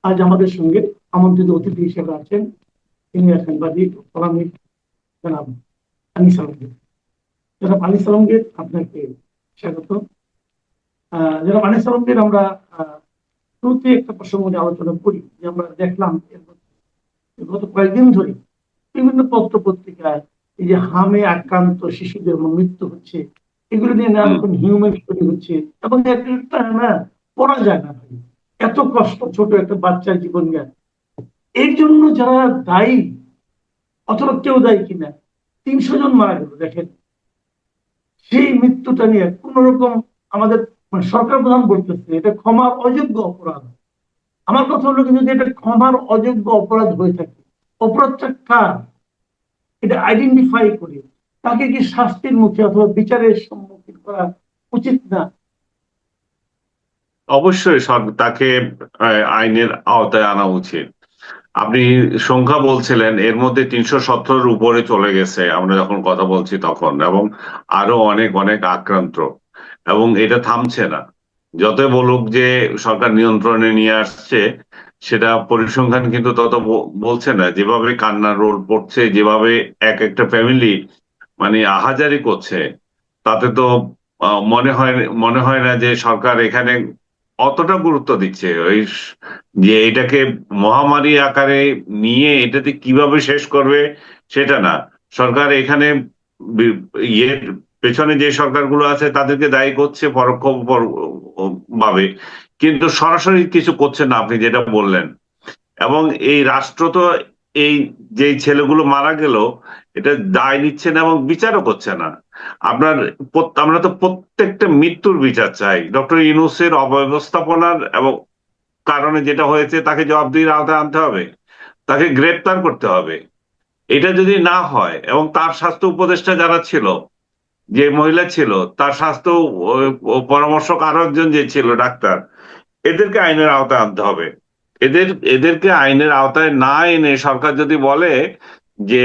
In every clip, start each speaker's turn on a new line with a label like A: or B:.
A: আজ আমাদের সঙ্গে আমন্ত্রিত অতিথি হিসেবে আছেন সিনিয়র সাংবাদিক কলামিস্ট জনাব আনিস আলমগীর। জনাব আনিস আলমগীর, আপনাকে স্বাগত। জনাব আনিস আলমগীর, আমরা শুরুতে একটা প্রসঙ্গ নিয়ে আলোচনা করি যে আমরা দেখলাম গত কয়েকদিন ধরে বিভিন্ন পত্র পত্রিকায় এই যে হামে আক্রান্ত শিশুদের মৃত্যু হচ্ছে, এগুলো নিয়ে নানা রকম হিউম্যান স্টোরি হচ্ছে এবং একটা না পড়া যায় না ভাই, এত কষ্ট ছোট একটা বাচ্চার জীবন গেল। এর জন্য যারা দায়ী অথবা কেউ দায়ী কিনা, 300 জন মারা গেল, দেখেন সেই মৃত্যুটা নিয়ে কোন রকম আমাদের সরকার প্রধান বলতেছে এটা ক্ষমার অযোগ্য অপরাধ। আমার কথা হলো কিন্তু এটা ক্ষমার অযোগ্য অপরাধ হয়ে থাকে, অপরাধটা কার এটা আইডেন্টিফাই করে তাকে কি শাস্তির মুখে অথবা বিচারের সম্মুখীন করা উচিত না?
B: অবশ্যই তাকে আইনের আওতায় আনা উচিত। আপনি সংখ্যা বলছিলেন, এর মধ্যে 317 উপরে চলে গেছে আমরা যখন কথা বলছি তখন, এবং আরো অনেক অনেক আক্রান্ত, এবং এটা থামছে না। যতই বলুক যে সরকার নিয়ন্ত্রণে নিয়ে আসছে, সেটা পরিসংখ্যান কিন্তু তত বলছে না। যেভাবে কান্নার রোল পড়ছে, যেভাবে এক একটা ফ্যামিলি মানে আহাজারি করছে, তাতে তো মনে হয় না যে সরকার এখানে অতটা গুরুত্ব দিচ্ছে। ওই যে এটাকে মহামারী আকারে নিয়ে এটাতে কিভাবে শেষ করবে সেটা না। সরকার এখানে ইয়ের পেছনে যে সরকারগুলো আছে তাদেরকে দায়ী করছে পরোক্ষ ভাবে, কিন্তু সরাসরি কিছু করছে না, আপনি যেটা বললেন। এবং এই রাষ্ট্র তো এই যে ছেলেগুলো মারা গেল এটা দায় নিচ্ছে না এবং বিচারও করছে না। আমরা তো প্রত্যেকটা মৃত্যুর বিচার চাই। ডক্টর ইউনূসের অব্যবস্থাপনার এবং কারণে যেটা হয়েছে তাকে জবাবদিহির আওতায় আনতে হবে, তাকে গ্রেপ্তার করতে হবে। এটা যদি না হয়, এবং তার স্বাস্থ্য উপদেষ্টা যারা ছিল, যে মহিলা ছিল, তার স্বাস্থ্য পরামর্শক আরো একজন যে ছিল ডাক্তার, এদেরকে আইনের আওতায় আনতে হবে। এদেরকে আইনের আওতায় না এনে সরকার যদি বলে যে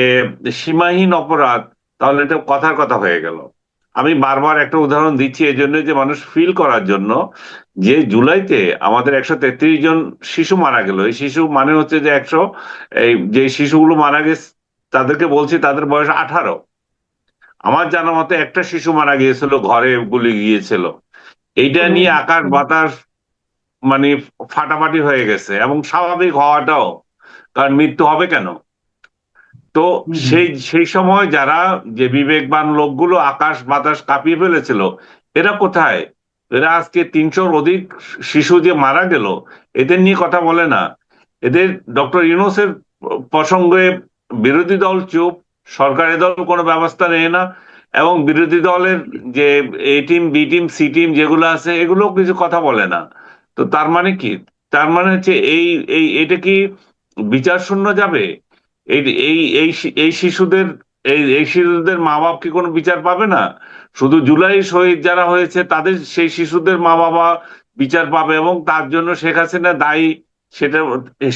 B: সীমাহীন অপরাধ, তাহলে এটা কথার কথা হয়ে গেল। আমি বারবার একটা উদাহরণ দিচ্ছি এই জন্য যে মানুষ ফিল করার জন্য, যে জুলাইতে আমাদের 133 জন শিশু মারা গেল। এই শিশু মানে হচ্ছে যে যে শিশুগুলো মারা গেছে তাদেরকে বলছি তাদের বয়স 18। আমার জানা মতে একটা শিশু মারা গিয়েছিল, ঘরে গুলি গিয়েছিল। এইটা নিয়ে আকাশ বাতাস মানে ফাটাফাটি হয়ে গেছে, এবং স্বাভাবিক হওয়াটাও, কারণ মৃত্যু হবে কেন? তো সেই সময় যারা যে বিবেকবান লোকগুলো আকাশ বাতাস কাঁপিয়ে ফেলেছিল, এরা কোথায়? এরা আজকে 300-র অধিক শিশু যে মারা গেল, এদের নিয়ে কথা বলে না। এদের ডক্টর ইউনূসের প্রসঙ্গে বিরোধী দল চুপ, সরকারি দল কোনো ব্যবস্থা নেয় না, এবং বিরোধী দলের যে A team, B team, C team যেগুলো আছে, এগুলো কিছু কথা বলে না। তো তার মানে কি? তার মানে হচ্ছে এটা কি বিচার শূন্য যাবে? এই এই এই এই শিশুদের এই শিশুদের মা বাপ কি কোনো বিচার পাবে না? শুধু জুলাই শহীদ যারা হয়েছে তাদের, সেই শিশুদের মা বাবা বিচার পাবে, এবং তার জন্য শেখ হাসিনা দায়ী, সেটা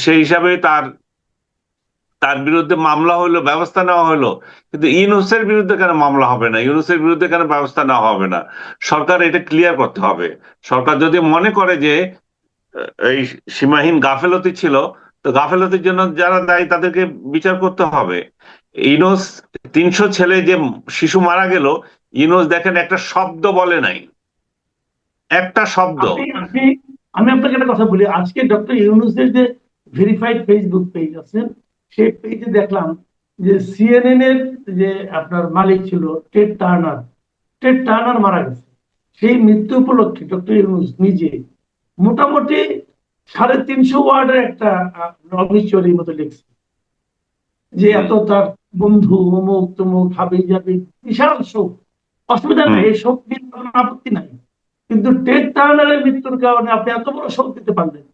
B: সেই হিসাবে তার তার বিরুদ্ধে মামলা হলো, ব্যবস্থা নেওয়া হলো। কিন্তু ইউনূসের বিরুদ্ধে কেন মামলা হবে না? ইউনূসের বিরুদ্ধে কেন ব্যবস্থা নেওয়া হবে না? সরকার এটা ক্লিয়ার করতে হবে। সরকার যদি মনে করে যে এই সীমাহীন গাফেলতি ছিল, তো গাফেলতির জন্য যারা দায়ী তাদেরকে বিচার করতে হবে। ইউনূস 300 ছেলে যে শিশু মারা গেল, ইউনূস দেখেন একটা শব্দ বলে নাই, একটা শব্দ।
A: আমি আপনাকে একটা কথা বলি, আজকে ডক্টর ইউনূসের যে ভেরিফাইড ফেসবুক পেজ আছে, সেই পেজে দেখলাম যে সিএনএন এর যে আপনার মালিক ছিল টেড টার্নার মারা গেছে। সেই মৃত্যু উপলক্ষে ডক্টর ইউনূস নিজে মোটামুটি 350 ওয়ার্ডের একটা অবিচুয়ারির মতো লিখছে যে এত তার বন্ধু অমুক তমুক হাবি যাবি, বিশাল শোক। অসুবিধা নাই, এই শোক নিয়ে কোনো আপত্তি নাই, কিন্তু টেড টার্নারের মৃত্যুর কারণে আপনি এত বড় শোক দিতে পারলেন।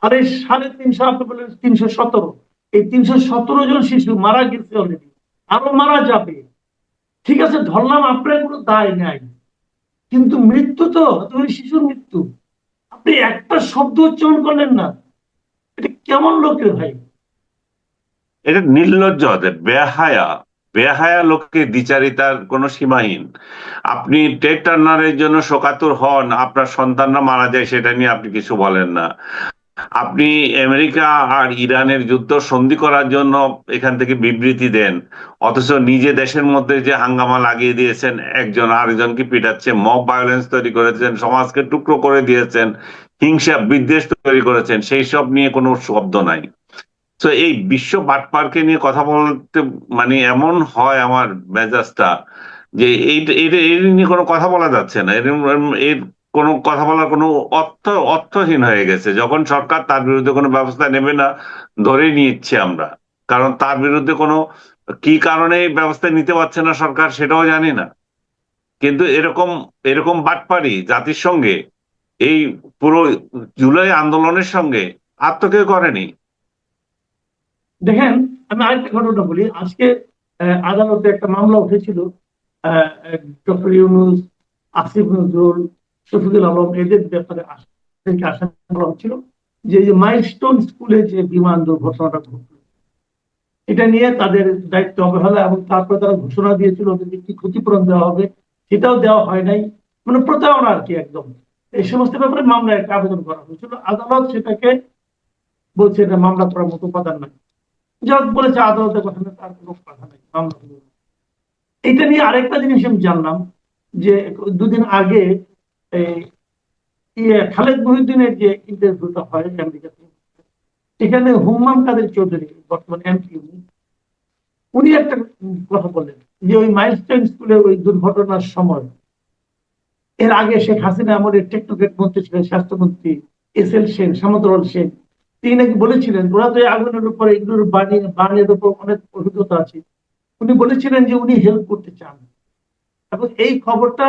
A: আর এই 350, আপনি বললেন 317, এই 317 জন শিশু মারা গেছে অলরেডি, আরো মারা যাবে। ঠিক আছে, ধরলাম আপনার কোনো দায় নাই, কিন্তু মৃত্যু তো শিশুর মৃত্যু, আপনি একটা শব্দ উচ্চারণ করলেন না। এটা কেমন লোকের ভাই?
B: এটা নির্লজ্জ, বেহায়া, বেহায়া লোকের দ্বিচারিতার কোনো সীমাহীন। আপনি টেড টার্নারের জন্য শোকাতুর হন, আপনার সন্তানরা মারা যায় সেটা নিয়ে আপনি কিছু বলেন না। আপনি আমেরিকা আর ইরানের যুদ্ধ সন্ধি করার জন্য এখান থেকে বিবৃতি দেন, অথচ নিজে দেশের মধ্যে যে হাঙ্গামা লাগিয়ে দিয়েছেন, একজন আরেকজনকে পিটাচ্ছে, মব ভায়োলেন্স তৈরি করেছেন, সমাজকে টুকরো করে দিয়েছেন, হিংসা বিদ্বেষ তৈরি করেছেন, সেই সব নিয়ে কোনো শব্দ নাই। তো এই বিশ্ব বাটপারকে নিয়ে কথা বলতে মানে এমন হয় আমার মেজাজটা, যে এই নিয়ে কোনো কথা বলা যাচ্ছে না। এর কোনো কথা বলার কোনো অর্থহীন হয়ে গেছে। যখন সরকার তার বিরুদ্ধে কোনো ব্যবস্থা নেবে না, ধরেই নিচ্ছে আমরা। কারণ তার বিরুদ্ধে কোনো কি কারণে এই ব্যবস্থা নিতে পারছে না সরকার, সেটাও জানি না। কিন্তু এরকম এরকম বাটপারি জাতির সঙ্গে, এই পুরো জুলাই আন্দোলনের সঙ্গে আর তো কেউ করেনি।
A: দেখেন, আমি আরেকটা ঘটনা বলি। আজকে আদালতে একটা মামলা উঠেছিল, ডক্টর ইউনূস, আসিফ নজরুল, শফিকুল আলম এদের ব্যাপারে আশা করা হচ্ছিল যে মাইলস্টোন স্কুলে যে বিমান দুর্ঘটনাটা ঘটল, এটা নিয়ে তাদের দায়িত্ব অবহেলা, এবং তারপরে তারা ঘোষণা দিয়েছিল ওদেরকে কি ক্ষতিপূরণ দেওয়া হবে, সেটাও দেওয়া হয় নাই। মানে প্রতারণা আর কি একদম। এই সমস্ত ব্যাপারে মামলায় একটা আবেদন করা হয়েছিল, আদালত সেটাকে বলছে এটা মামলা করার মতো উপাদান নাই। জজ বলেছে আদালতের গঠনে তার কোনো কথা নেই, মামলা হলো না। এটা নিয়ে আরেকটা জিনিস আমি জানলাম যে দুদিন আগে এই খালেদ মহিউদ্দিনের যে ইন্টারভিউটা হয় আমেরিকাতে, সেখানে হুম্মাম কাদের চৌধুরী, বর্তমান এমপি, উনি একটা কথা বললেন যে ওই মাইলস্টোন স্কুলে ওই দুর্ঘটনার সময়, এর আগে শেখ হাসিনা আমলের টেকনোক্রেট মন্ত্রী ছিলেন স্বাস্থ্যমন্ত্রী এস এল সেন, সামন্তলাল সেন, তিনি নাকি বলেছিলেন ওরা তো এই আগুনের উপরে, এগুলোর বানের উপর অনেক অভিজ্ঞতা আছে, উনি বলেছিলেন যে উনি হেল্প করতে চান। এবং এই খবরটা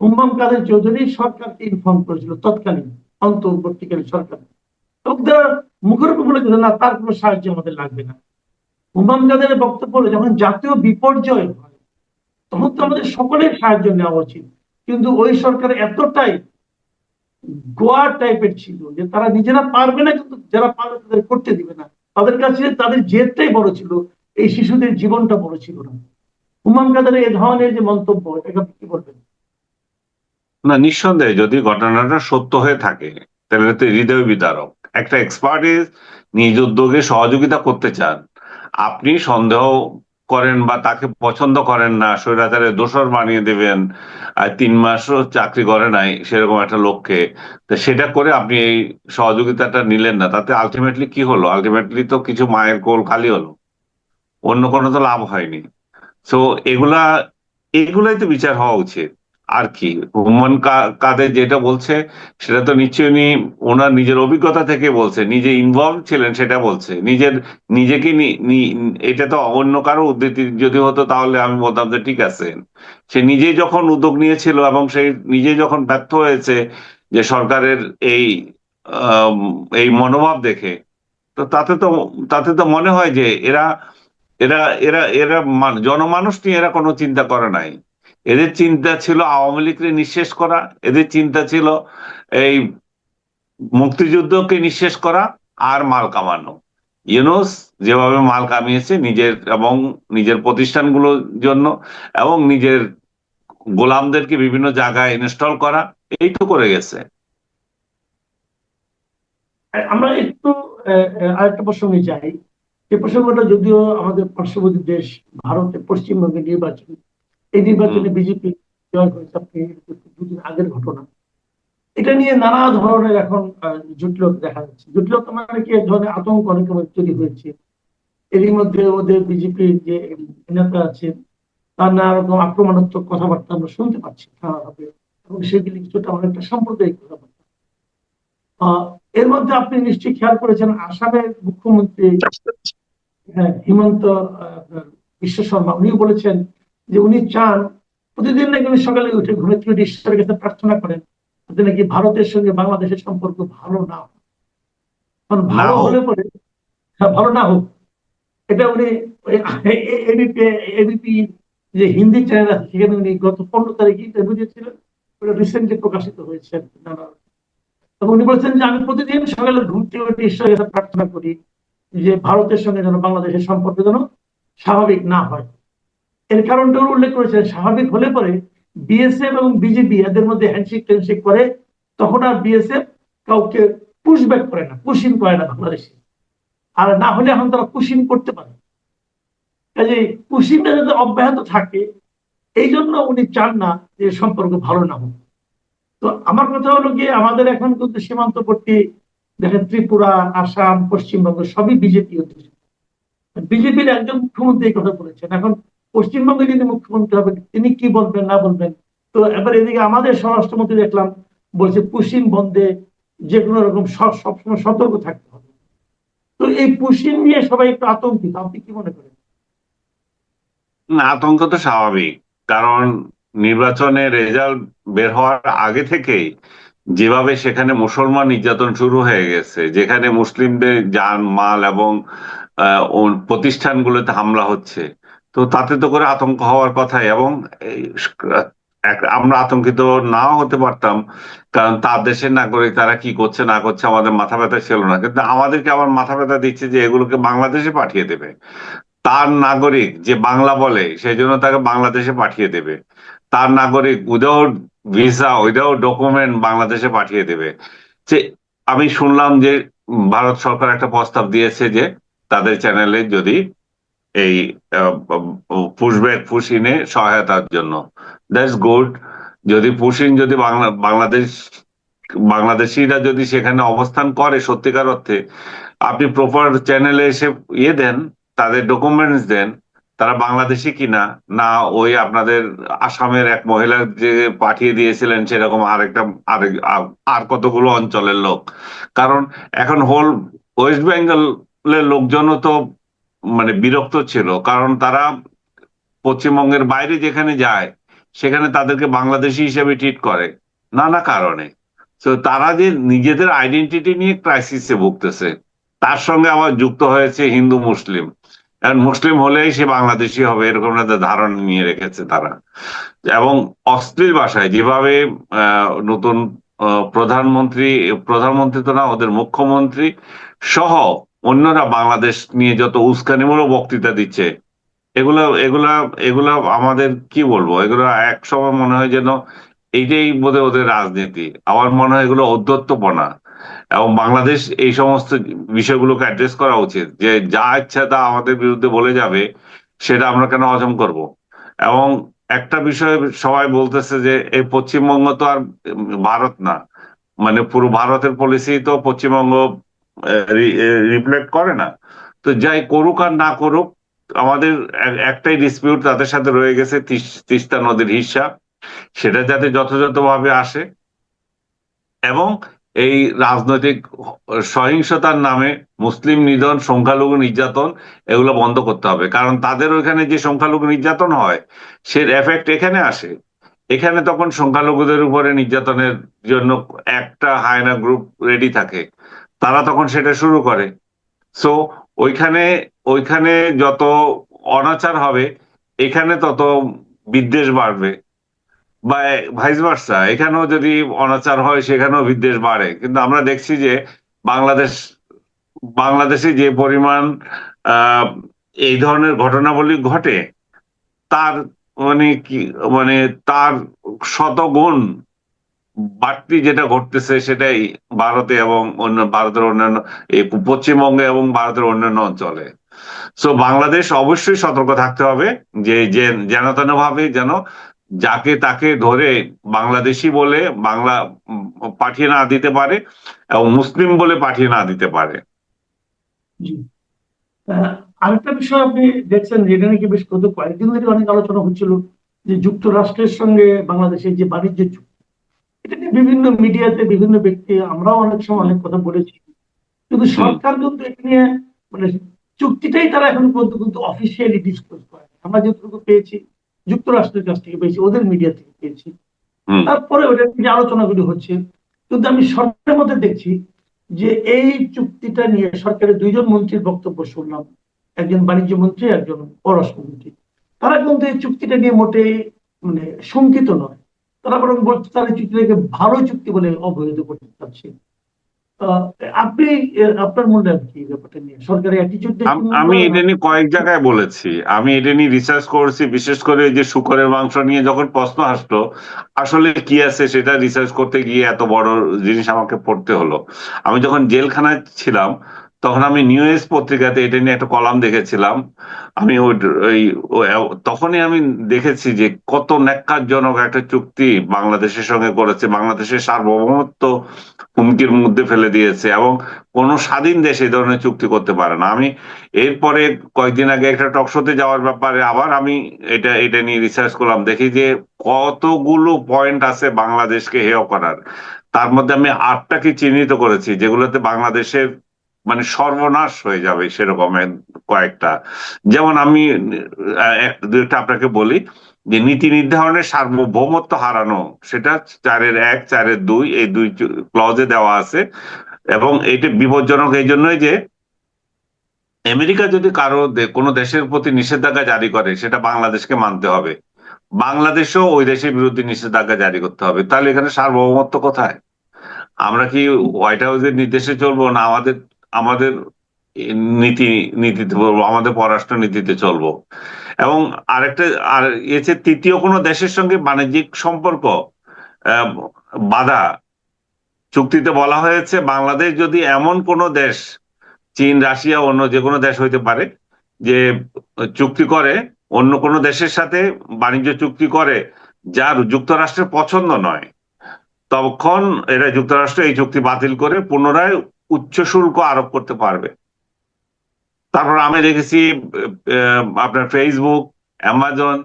A: হুম্মাম কাদের চৌধুরী সরকারকে ইনফর্ম করেছিল, তৎকালীন অন্তর্বর্তীকালীন সরকার। এবং তারা মুখের উপর বলে দিল না, তার কোনো সাহায্য আমাদের লাগবে না। হুম্মাম কাদের বক্তব্য হলো যখন জাতীয় বিপর্যয় হয় তখন তো আমাদের সকলের সাহায্য নেওয়া উচিত, কিন্তু ওই সরকার এতটাই গোয়া টাইপের ছিল যে তারা নিজেরা পারবে না, কিন্তু যারা পারবে তাদের করতে দিবে না। তাদের কাছে তাদের জেদটাই বড় ছিল, এই শিশুদের জীবনটা বড় ছিল না। হুমায়ুন কাদের এ ধরনের যে মন্তব্য, এটা কি বলবেন?
B: না, নিঃসন্দেহে যদি ঘটনাটা সত্য হয়ে থাকে তাহলে তো হৃদয় বিদারক। একটা এক্সপার্টিস নিজ উদ্যোগে সহযোগিতা করতে চান, আপনি সন্দেহ করেন বা তাকে পছন্দ করেন না, স্বৈরাচারের দোসর বানিয়ে দেবেন, আর 3 মাসও চাকরি করে নাই সেরকম একটা লোককে, তো সেটা করে আপনি এই সহযোগিতাটা নিলেন না, তাতে আলটিমেটলি কি হলো? আলটিমেটলি তো কিছু মায়ের কোল খালি হলো, অন্য কোনো তো লাভ হয়নি। তো এগুলা এগুলাই তো বিচার হওয়া উচিত। আর কি হুমান কাদের যেটা বলছে, সেটা তো নিশ্চয়ই উনি ওনার নিজের অভিজ্ঞতা থেকে বলছে, নিজে ইনভলভ ছিলেন সেটা বলছে, নিজেকে এটা তো অন্য কারো উদ্ধৃতি যদি হতো তাহলে আমি বলতাম যে ঠিক আছে। সে নিজেই যখন উদ্যোগ নিয়েছিল এবং সেই নিজে যখন ব্যর্থ হয়েছে যে সরকারের এই আম, এই মনোভাব দেখে, তো তাতে তো মনে হয় যে এরা এরা এরা এরা জনমানুষ নিয়ে এরা কোনো চিন্তা করে নাই। এদের চিন্তা ছিল আওয়ামী লীগকে নিঃশেষ করা, এদের চিন্তা ছিল এই মুক্তিযুদ্ধকে নিঃশেষ করা আর মাল কামানো। ইউনূস যেভাবে মাল কামিয়েছে নিজের এবং নিজের প্রতিষ্ঠানগুলোর জন্য, এবং নিজের গোলামদেরকে বিভিন্ন জায়গায় ইনস্টল করা, এই তো করে গেছে।
A: আমরা একটু আরেকটা প্রসঙ্গে যাই। এই প্রসঙ্গটা যদিও আমাদের পার্শ্ববর্তী দেশ ভারতে পশ্চিমবঙ্গের নির্বাচন, এই
B: হুম।
A: নির্বাচনে বিজেপি জয় হয়েছে, আপনি দুদিন আগের ঘটনা। এটা নিয়ে নানা ধরনের এখন জটিলতা দেখা যাচ্ছে। জটিলতা মানে কি, এক ধরনের আতঙ্ক অনেক সময় তৈরি হয়েছে। এরই মধ্যে ওদের বিজেপির যে নেতা আছে, তার নানা রকম আক্রমণাত্মক কথাবার্তা আমরা শুনতে পাচ্ছি নানাভাবে, এবং সেগুলি কিছুটা অনেকটা সাম্প্রদায়িক কথাবার্তা। এর মধ্যে আপনি নিশ্চয়ই খেয়াল করেছেন, আসামের মুখ্যমন্ত্রী হিমন্ত বিশ্ব শর্মা, উনি বলেছেন যে উনি চান, প্রতিদিন নাকি উনি সকালে উঠে ঘুরে থেকে ঈশ্বরের কাছে প্রার্থনা করেন যাতে নাকি ভারতের সঙ্গে বাংলাদেশের সম্পর্ক ভালো না হয়। কারণ
B: না
A: ভালো
B: হোক।
A: হলে পরে, হ্যাঁ, ভালো না হোক, এটা উনি এবিপি এবিপি যে হিন্দি চ্যানেল আছে সেখানে উনি গত 15 তারিখে ইন্টারভিউ দিয়েছিলেন, ওটা রিসেন্টলি প্রকাশিত হয়েছে নানা। এবং উনি বলছেন যে আমি প্রতিদিন সকালে ঘুম থেকে উঠে ঈশ্বরের কাছে প্রার্থনা করি যে ভারতের সঙ্গে যেন বাংলাদেশের সম্পর্ক যেন স্বাভাবিক না হয়। এর কারণটা উল্লেখ করেছেন, স্বাভাবিক হলে পরে বিএসএফ এবং বিজেপি এদের মধ্যে হ্যান্ডশেক ট্যান্ডশেক করে, তখন আর বিএসএফ কাউকে পুশব্যাক করে না, পুশিং করে না বাংলাদেশে। আর না হলে এখন তারা পুশিং করতে পারে, কাজে পুশিংটা যাতে অব্যাহত থাকে এই জন্য উনি চান না যে সম্পর্ক ভালো না হোক। তো আমার কথা হলো গিয়ে আমাদের এখন কিন্তু সীমান্তবর্তী দেখেন ত্রিপুরা, আসাম, পশ্চিমবঙ্গ সবই বিজেপি অধ্যুষিত। বিজেপির একজন মুখ্যমন্ত্রী এই কথা বলেছেন। এখন পশ্চিমবঙ্গে যিনি মুখ্যমন্ত্রী হবে তিনি কি বলবেন না বলবেন। তো এবার এদিকে আমাদের স্বরাষ্ট্রমন্ত্রী দেখলাম বলছে পুশিং বন্ধে যে কোনো রকম সবসময় সতর্ক থাকতে হবে। তো এই পুশিং নিয়ে সবাই একটু আতঙ্কিত, আপনি কি মনে করেন?
B: না, আতঙ্ক তো স্বাভাবিক, কারণ নির্বাচনের রেজাল্ট বের হওয়ার আগে থেকেই যেভাবে সেখানে মুসলমান নির্যাতন শুরু হয়ে গেছে, যেখানে মুসলিমদের জান মাল এবং প্রতিষ্ঠানগুলোতে হামলা হচ্ছে, তো তাতে তো করে আতঙ্ক হওয়ার কথাই। এবং এই আমরা আতঙ্কিত নাও হতে পারতাম, কারণ তার দেশের নাগরিক তারা কি করছে না করছে আমাদের মাথা ব্যথা ছিল না, কিন্তু আমাদেরকে আবার মাথা ব্যথা দিচ্ছে যে এগুলোকে বাংলাদেশে পাঠিয়ে দেবে। তার নাগরিক যে বাংলা বলে সেই জন্য তাকে বাংলাদেশে পাঠিয়ে দেবে, তার নাগরিক উইদাউট ভিসা উইদাউট ডকুমেন্ট বাংলাদেশে পাঠিয়ে দেবে। যে আমি শুনলাম যে ভারত সরকার একটা প্রস্তাব দিয়েছে যে তাদের চ্যানেলে যদি এই পুশব্যাক পুশিনে সহায়তার জন্য, দ্যাটস গুড। যদি পুশিন যদি বাংলাদেশিরা যদি সেখানে অবস্থান করে সত্যিকার অর্থে, আপনি প্রপার চ্যানেলে এসে দেন, তাদের ডকুমেন্টস দেন, তারা বাংলাদেশি কিনা না ওই আপনাদের আসামের এক মহিলা যে পাঠিয়ে দিয়েছিলেন সেরকম আর কতগুলো অঞ্চলের লোক। কারণ এখন হোল ওয়েস্ট বেঙ্গলের লোকজনও তো মানে বিরক্ত ছিল, কারণ তারা পশ্চিমবঙ্গের বাইরে যেখানে যায় সেখানে তাদেরকে বাংলাদেশি হিসেবে ট্রিট করে নানা কারণে। তো তারা যে নিজেদের আইডেন্টিটি নিয়ে ক্রাইসিসে ভুগতেছে, তার সঙ্গে আবার যুক্ত হয়েছে হিন্দু মুসলিম। এখন মুসলিম হলেই সে বাংলাদেশি হবে এরকম একটা ধারণা নিয়ে রেখেছে তারা। এবং অশ্লীল ভাষায় যেভাবে নতুন প্রধানমন্ত্রী, প্রধানমন্ত্রী তো না, ওদের মুখ্যমন্ত্রী সহ অন্যরা বাংলাদেশ নিয়ে যত উস্কানিমূলক বক্তৃতা দিচ্ছে, এগুলা এগুলা এগুলা আমাদের কি বলবো, এগুলো এক সময় মনে হয় যেন এইটাই বোধহয় ওদের রাজনীতি। আমার মনে হয় এগুলো ঔদ্ধত্যপনা। এবং বাংলাদেশ এই সমস্ত বিষয়গুলোকে অ্যাড্রেস করা উচিত, যে যা ইচ্ছা তা আমাদের বিরুদ্ধে বলে যাবে, সেটা আমরা কেন হজম করব। এবং একটা বিষয় সবাই বলতেছে যে এই পশ্চিমবঙ্গ তো আর ভারত না, মানে পুরো ভারতের পলিসি তো পশ্চিমবঙ্গ রিফ্লেক্ট করে না। তো যাই করুক আর না করুক, আমাদের একটাই ডিসপিউট তাদের সাথে রয়ে গেছে, তিস্তা নদীর হিস্সা, সেটা যাতে যথাযথভাবে আসে। এবং এই রাজনৈতিক সহিংসতার নামে মুসলিম নিধন, সংখ্যালঘু নির্যাতন, এগুলো বন্ধ করতে হবে। কারণ তাদের ওইখানে যে সংখ্যালঘু নির্যাতন হয় সে এফেক্ট এখানে আসে। এখানে তখন সংখ্যালঘুদের উপরে নির্যাতনের জন্য একটা হায়না গ্রুপ রেডি থাকে, তারা তখন সেটা শুরু করে। সো ওইখানে ওইখানে যত অনাচার হবে এখানে তত বিদ্বেষ বাড়বে, বা ভাইস ভার্সা, এখানেও যদি অনাচার হয় সেখানেও বিদ্বেষ বাড়ে। কিন্তু আমরা দেখছি যে বাংলাদেশ বাংলাদেশে যে পরিমাণ আহ এই ধরনের ঘটনাবলী ঘটে, তার মানে কি, মানে তার শতগুণ বাড়তি যেটা ঘটতেছে সেটাই ভারতে এবং ভারতের অন্যান্য এই পশ্চিমবঙ্গে এবং ভারতের অন্যান্য অঞ্চলে। সো বাংলাদেশ অবশ্যই সতর্ক থাকতে হবে যে যেন তেন ভাবে যেন যাকে তাকে ধরে বাংলাদেশি বলে বাংলা পাঠিয়ে না দিতে পারে এবং মুসলিম বলে পাঠিয়ে না দিতে পারে।
A: জি। আরেকটা বিষয় আপনি দেখছেন যেটা নাকি বেশ গত কয়েকদিন ধরে অনেক আলোচনা হচ্ছিল, যে যুক্তরাষ্ট্রের সঙ্গে বাংলাদেশের যে বাণিজ্য চুক্তি, এটা নিয়ে বিভিন্ন মিডিয়াতে বিভিন্ন ব্যক্তি, আমরাও অনেক সময় অনেক কথা বলেছি, কিন্তু সরকার কিন্তু এটা নিয়ে মানে চুক্তিটাই তারা এখন পর্যন্ত কিন্তু অফিসিয়ালি ডিসক্লোজ করে। আমরা যেটুকু পেয়েছি যুক্তরাষ্ট্রের কাছ থেকে পেয়েছি, ওদের মিডিয়া থেকে পেয়েছি, তারপরে ওটা নিয়ে আলোচনাগুলি হচ্ছে। কিন্তু আমি সরকারের মধ্যে দেখছি যে এই চুক্তিটা নিয়ে সরকারের দুইজন মন্ত্রীর বক্তব্য শুনলাম, একজন বাণিজ্য মন্ত্রী, একজন পররাষ্ট্রমন্ত্রী। তারা কিন্তু এই চুক্তিটা নিয়ে মোটেই মানে শঙ্কিত নয়, তারা বরং বলছে তারা এই চুক্তিটাকে ভালো চুক্তি বলে অবহিত করতে চাচ্ছে। আহ, আপনি আপনার মূল্যায়ন কি ব্যাপারটা নিয়ে সরকারের অ্যাটিচিউড দেখে
B: আমি
A: মূল্যায়ন
B: এটা নিয়ে কয়েক জায়গায় বলেছি, আমি এটা নিয়ে রিসার্চ করেছি, বিশেষ করে এই যে শুকরের মাংস নিয়ে যখন প্রশ্ন আসলো আসলে কি আছে সেটা রিসার্চ করতে গিয়ে এত বড় জিনিস আমাকে পড়তে হলো। আমি যখন জেলখানায় ছিলাম তখন আমি নিউজ পত্রিকাতে এটা নিয়ে একটা কলাম দেখেছিলাম। আমি তখনই আমি দেখেছি যে কত ন্যাক্কারজনক একটা চুক্তি বাংলাদেশের সঙ্গে করেছে, বাংলাদেশের সার্বভৌমত্ব হুমকির মধ্যে ফেলে দিয়েছে, এবং কোনো স্বাধীন দেশ এই ধরনের চুক্তি করতে পারে না। আমি এরপরে কয়েকদিন আগে একটা টক শোতে যাওয়ার ব্যাপারে আবার আমি এটা এটা নিয়ে রিসার্চ করলাম, দেখি যে কতগুলো পয়েন্ট আছে বাংলাদেশকে হেয় করার। তার মধ্যে আমি 8টাকে চিহ্নিত করেছি যেগুলোতে বাংলাদেশের মানে সর্বনাশ হয়ে যাবে সেরকম কয়েকটা। যেমন আমি দুইটা আপনাকে বলি, যে নীতি নির্ধারণের সার্বভৌমত্ব হারানো, সেটা 4-1, 4-2 এই দুই ক্লজে দেওয়া আছে। এবং এটা বিপজ্জনক এই জন্যই যে আমেরিকা যদি কোনো দেশের প্রতি নিষেধাজ্ঞা জারি করে সেটা বাংলাদেশকে মানতে হবে, বাংলাদেশও ওই দেশের বিরুদ্ধে নিষেধাজ্ঞা জারি করতে হবে। তাহলে এখানে সার্বভৌমত্ব কোথায়? আমরা কি হোয়াইট হাউসের নির্দেশে চলবো, না আমাদের আমাদের নীতি নীতিতে বলবো, আমাদের পররাষ্ট্র নীতিতে চলবো? এবং আরেকটা, আর এছে তৃতীয় কোনো দেশের সঙ্গে বাণিজ্যিক সম্পর্ক আহ, বাধা। চুক্তিতে বলা হয়েছে বাংলাদেশ যদি এমন কোনো দেশ, চীন, রাশিয়া, অন্য যে কোনো দেশ হইতে পারে, যে চুক্তি করে অন্য কোনো দেশের সাথে, বাণিজ্য চুক্তি করে যার যুক্তরাষ্ট্রের পছন্দ নয়, তখন এরা যুক্তরাষ্ট্র এই চুক্তি বাতিল করে পুনরায় উচ্চ শুল্ক আরোপ করতে পারবে। তারপর আমি দেখেছি আপনার ফেসবুক, অ্যামাজন,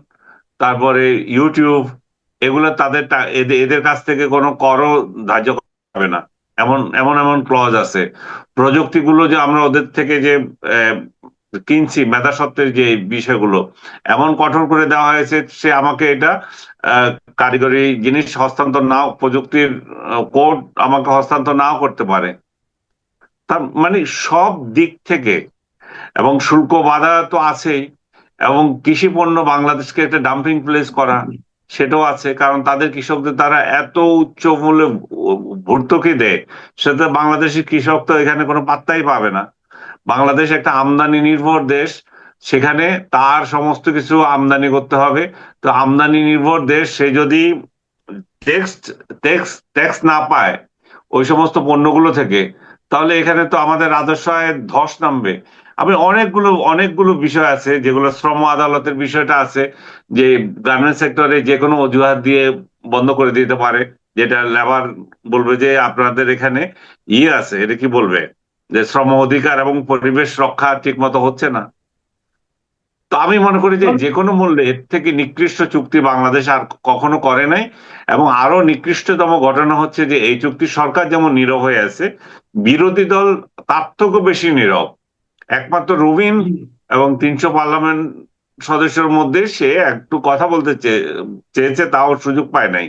B: তারপরে ইউটিউব, এগুলো তাদের এদের কাছ থেকে কোনো করও ধার্য করা যাবে না, এমন এমন এমন ক্লজ আছে। প্রযুক্তিগুলো যে আমরা ওদের থেকে যে আহ, কিনছি, মেধাস্বত্বের যে বিষয়গুলো এমন কঠোর করে দেওয়া হয়েছে, সে আমাকে এটা আহ, কারিগরি জিনিস হস্তান্তর নাও, প্রযুক্তির কোড আমাকে হস্তান্তর নাও করতে পারে। তার মানে সব দিক থেকে, এবং শুল্ক বাধা তো আছেই, এবং কৃষি পণ্য বাংলাদেশকে একটা ডাম্পিং প্লেস করা সেটাও আছে, কারণ তাদের কৃষকদের তারা এত উচ্চ মূল্যে ভর্তুকি দেয়, সেটা বাংলাদেশের কৃষক তো এখানে কোনো পাত্তাই পাবে না। বাংলাদেশ একটা আমদানি নির্ভর দেশ, সেখানে তার সমস্ত কিছু আমদানি করতে হবে। তো আমদানি নির্ভর দেশ, সে যদি ট্যাক্স ট্যাক্স ট্যাক্স না পায় ওই সমস্ত পণ্যগুলো থেকে, তাহলে এখানে তো আমাদের রাজস্ব আয়ের ধস নামবে। আমি অনেকগুলো অনেকগুলো বিষয় আছে যেগুলো, শ্রম আদালতের বিষয়টা আছে, যে গার্মেন্টস সেক্টরে যে কোনো অজুহাত দিয়ে বন্ধ করে দিতে পারে, যেটা লেবার বলবে যে আপনাদের এখানে আছে, এটা কি বলবে, যে শ্রম অধিকার এবং পরিবেশ রক্ষা ঠিক মতো হচ্ছে না। তো আমি মনে করি যে যে কোনো মূল্যে এর থেকে নিকৃষ্ট চুক্তি বাংলাদেশ আর কখনো করে নাই। এবং আরো নিকৃষ্টতম ঘটনা হচ্ছে যে এই চুক্তি সরকার যেমন নীরব হয়ে আছে, বিরোধী দল তার থেকেও বেশি নীরব। একমাত্র রুবিন এবং 300 পার্লামেন্ট সদস্যের মধ্যে সে একটু কথা বলতে চেয়েছে, তাও সুযোগ পায় নাই।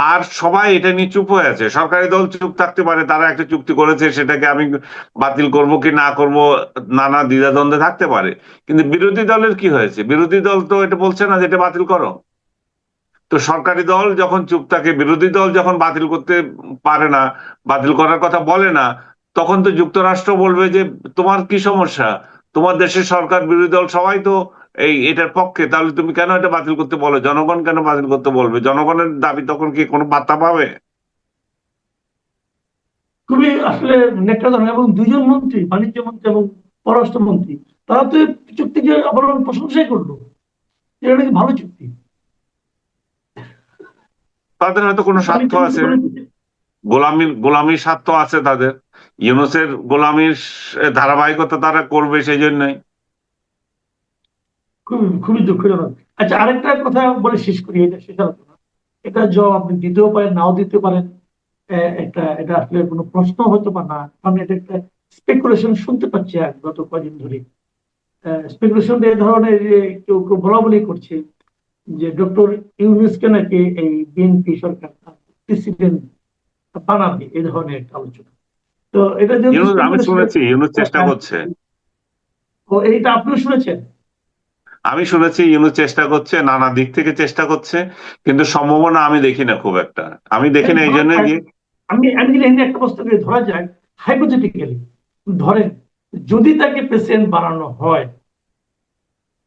B: আর সবাই এটা নিয়ে চুপ হয়ে আছে। সরকারি দল চুপ থাকতে পারে, তারা একটা চুক্তি করেছে, সেটাকে আমি বাতিল করব কি না করব নানা দ্বিধাদ্বন্দ্বে থাকতে পারে। কিন্তু বিরোধী দলের কি হয়েছে? বিরোধী দল তো এটা বলছে না যে এটা বাতিল করো। তো সরকারি দল যখন চুপ থাকে, বিরোধী দল যখন বাতিল করতে পারে না, বাতিল করার কথা বলে না, তখন তো যুক্তরাষ্ট্র বলবে যে তোমার কি সমস্যা, তোমার দেশের সরকার, বিরোধী দল সবাই তো এটার পক্ষে, তাহলে তুমি কেন এটা বাতিল করতে বলো? জনগণ কেন বাতিল করতে বলবে? জনগণের দাবি তখন কি কোনো পাত্তা পাবে?
A: খুবই আসলে নেকড়াজনক। এবং দুইজন মন্ত্রী, বাণিজ্য মন্ত্রী এবং পররাষ্ট্রমন্ত্রী, তারা তো এই চুক্তিকে আবার প্রশংসাই করলো যে এটা নাকি ভালো চুক্তি।
B: তাদের হয়তো কোনো
A: আমি
B: স্বার্থ
A: তো মনে
B: আছে,
A: করি
B: গোলামির স্বার্থ আছে তাদের। ইউনূসের গোলামির ধারাবাহিকতা তারা করবে সেই জন্যই।
A: খুবই খুবই দুঃখজনক। আচ্ছা, আরেকটা কথা বলে শেষ করি, এটা শেষ আলোচনা। এটা জবাব আপনি দিতেও পারেন, নাও দিতে পারেন। একটা এটা আসলে কোনো প্রশ্ন হতে পারে না, কারণ এটা একটা স্পেকুলেশন শুনতে পাচ্ছি আজ গত কদিন ধরে। স্পেকুলেশন এই ধরনের যে কেউ কেউ বলা বলি করছে যে ডক্টর ইউনূসকে নাকি এই বিএনপি সরকার প্রেসিডেন্ট বানাবে, এই ধরনের একটা আলোচনা। তো এটা যেহেতু
B: আমি
A: স্পেকুলেশন,
B: শুনেছি ইউনূস চেষ্টা করছে।
A: এইটা আপনিও শুনেছেন?
B: আমি শুনেছি ইউনূস চেষ্টা করছে, নানা দিক থেকে চেষ্টা করছে, কিন্তু সম্ভাবনা আমি দেখি না খুব একটা। আমি দেখি না এই জন্য যে
A: আমি যদি এখানে একটা প্রশ্ন করে ধরা যায়, হাইপোথেটিক্যালি ধরেন যদি তাকে প্রেসিডেন্ট বানানো হয়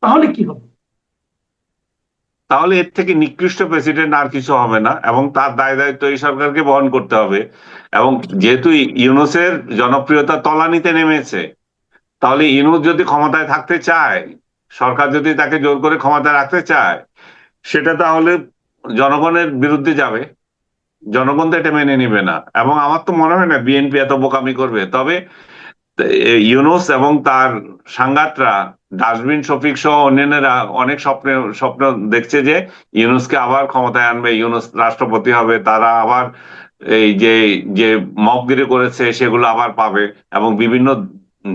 A: তাহলে কি হবে?
B: তাহলে এর থেকে নিকৃষ্ট প্রেসিডেন্ট আর কিছু হবে না, এবং তার দায় দায়িত্ব এই সরকারকে বহন করতে হবে। এবং যেহেতু ইউনূসের জনপ্রিয়তা তলানিতে নেমেছে, তাহলে ইউনূস যদি ক্ষমতায় থাকতে চায়, সরকার যদি তাকে জোর করে ক্ষমতায় রাখতে চায়, সেটা তাহলে জনগণের বিরুদ্ধে যাবে। জনগণ তো এটা মেনে নিবে না, এবং আমার তো মনে হয় না বিএনপি এত বোকামি করবে। তবে ইউনূস এবং তার সাংঘাতরা, ডাস্টবিন শফিক সহ অন্যান্যরা অনেক স্বপ্ন দেখছে যে ইউনূসকে আবার ক্ষমতায় আনবে, ইউনূস রাষ্ট্রপতি হবে, তারা আবার এই যে যে মবগিরি করেছে সেগুলো আবার পাবে, এবং বিভিন্ন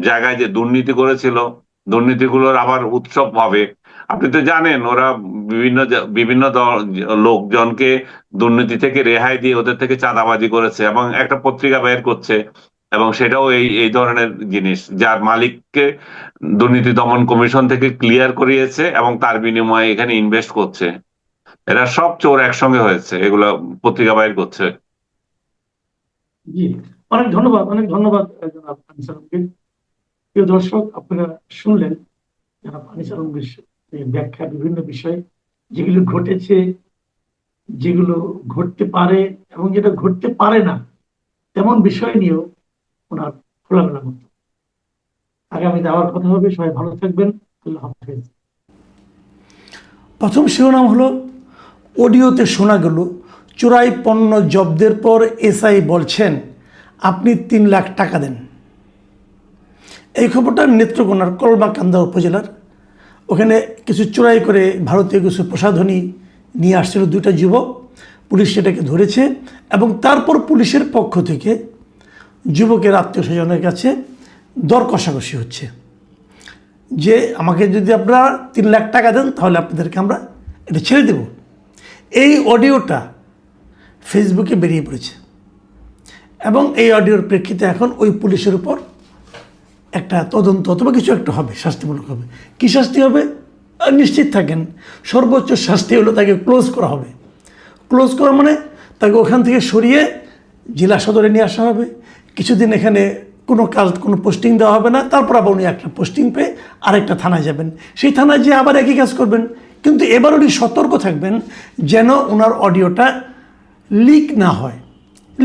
B: জায়গায় যে দুর্নীতি করেছিল দুর্নীতিগুলোর আবার উৎসব হবে। আপনি তো জানেন ওরা বিভিন্ন লোকজনকে দুর্নীতি থেকে রেহাই দিয়ে ওদের থেকে চাঁদাবাজি করেছে, এবং একটা পত্রিকা বের করছে, এবং সেটাও এই এই ধরনের জিনিস, যার মালিককে দুর্নীতি দমন কমিশন থেকে ক্লিয়ার করিয়েছে এবং তার বিনিময়ে এখানে ইনভেস্ট করছে। এরা সব চোর একসঙ্গে হয়েছে, এগুলো পত্রিকা বাইর করছে।
A: জি, অনেক ধন্যবাদ, অনেক ধন্যবাদ জনাব আনিস আলমকে। প্রিয় দর্শক, আপনারা শুনলেন জনাব আনিস আলমের ব্যাখ্যা বিভিন্ন বিষয়, যেগুলো ঘটেছে, যেগুলো ঘটতে পারে এবং যেটা ঘটতে পারে না, তেমন বিষয় নিয়েও ওনার খোলামেলা মত। আগামীতে আবার কথা হবে, সবাই ভালো থাকবেন, আল্লাহ হাফেজ।
C: প্রথম শিরোনাম হলো, অডিওতে শোনা গেল চোরাই পণ্য জব্দের পর এসআই বলছেন আপনি 3 লাখ টাকা দেন। এই খবরটা নেত্রকোনার কলমাকান্দা উপজেলার, ওখানে কিছু চোরাই করে ভারতীয় কিছু প্রসাধনী নিয়ে আসছিল 2টা যুবক। পুলিশ সেটাকে ধরেছে এবং তারপর পুলিশের পক্ষ থেকে যুবকের আত্মীয় স্বজনের কাছে দর কষাকষি হচ্ছে যে আমাকে যদি আপনারা 3 লাখ টাকা দেন তাহলে আপনাদেরকে আমরা এটা ছেড়ে দেব। এই অডিওটা ফেসবুকে বেরিয়ে পড়েছে এবং এই অডিওর প্রেক্ষিতে এখন ওই পুলিশের উপর একটা তদন্ত অথবা কিছু একটা হবে, শাস্তিমূলক হবে। কী শাস্তি হবে নিশ্চিত থাকেন, সর্বোচ্চ শাস্তি হলো তাকে ক্লোজ করা হবে। ক্লোজ করা মানে তাকে ওখান থেকে সরিয়ে জেলা সদরে নিয়ে আসা হবে, কিছুদিন এখানে কোনো কাজ, কোনো পোস্টিং দেওয়া হবে না, তারপর আবার উনি একটা পোস্টিং পেয়ে আরেকটা থানায় যাবেন, সেই থানায় যেয়ে আবার একই কাজ করবেন। কিন্তু এবার উনি সতর্ক থাকবেন যেন ওনার অডিওটা লিক না হয়।